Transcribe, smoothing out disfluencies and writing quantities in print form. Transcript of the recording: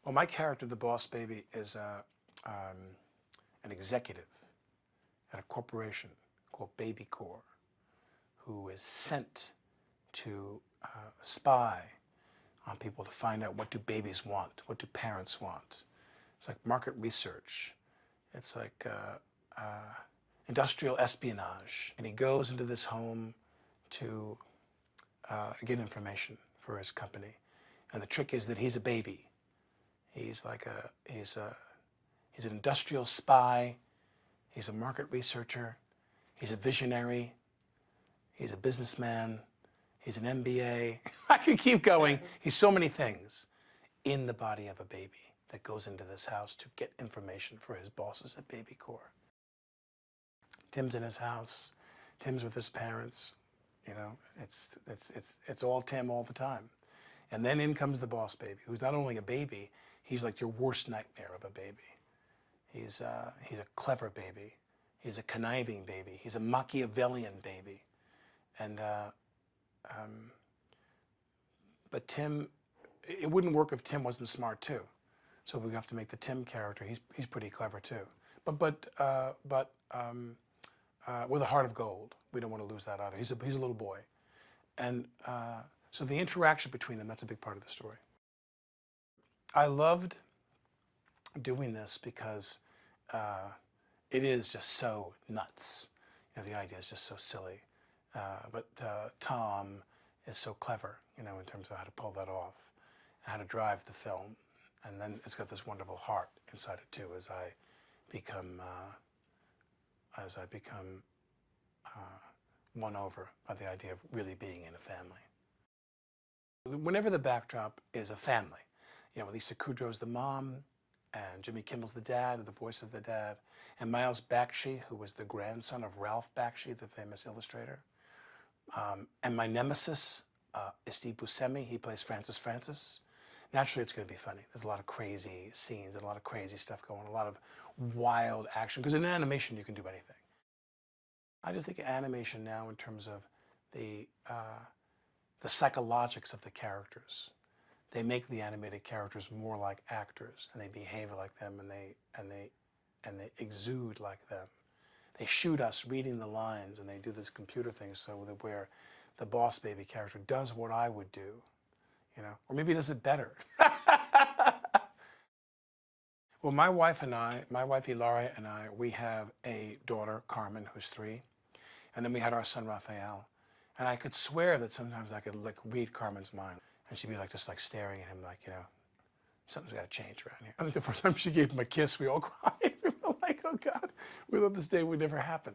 Well, my character, the boss baby, is an executive at a corporation called Baby Corps who is sent to spy on people to find out what do babies want, what do parents want. It's like market research. It's like industrial espionage. And he goes into this home to get information for his company. And the trick is that he's a baby. He's an industrial spy. He's a market researcher. He's a visionary. He's a businessman. He's an MBA. I could keep going. He's so many things in the body of a baby that goes into this house to get information for his bosses at Baby Corps. Tim's in his house. Tim's with his parents. You know, it's all Tim all the time. And then in comes the boss baby, who's not only a baby, he's like your worst nightmare of a baby. He's a clever baby. He's a conniving baby. He's a Machiavellian baby. And but Tim, it wouldn't work if Tim wasn't smart too. So we have to make the Tim character. He's pretty clever too. But with a heart of gold. We don't want to lose that either. He's a little boy, and so the interaction between them, that's a big part of the story. I loved doing this because it is just so nuts. You know, the idea is just so silly. But Tom is so clever, you know, in terms of how to pull that off, and how to drive the film. And then it's got this wonderful heart inside it too, as I become won over by the idea of really being in a family. Whenever the backdrop is a family, you know, Lisa Kudrow's the mom, and Jimmy Kimmel's the dad, the voice of the dad, and Miles Bakshi, who was the grandson of Ralph Bakshi, the famous illustrator. And my nemesis is Steve Buscemi. He plays Francis. Naturally, it's going to be funny. There's a lot of crazy scenes and a lot of crazy stuff going on, a lot of wild action, because in animation, you can do anything. I just think of animation now in terms of the psychologics of the characters. They make the animated characters more like actors, and they behave like them, and they exude like them. They shoot us reading the lines, and they do this computer thing so that where the boss baby character does what I would do, you know, or maybe does it better. Well, my wife Ilaria and I, we have a daughter, Carmen, who's 3. And then we had our son, Raphael. And I could swear that sometimes I could like read Carmen's mind. And she'd be like, just like staring at him like, you know, something's got to change around here. I think the first time she gave him a kiss, we all cried. We were like, oh God, we thought this day would never happen.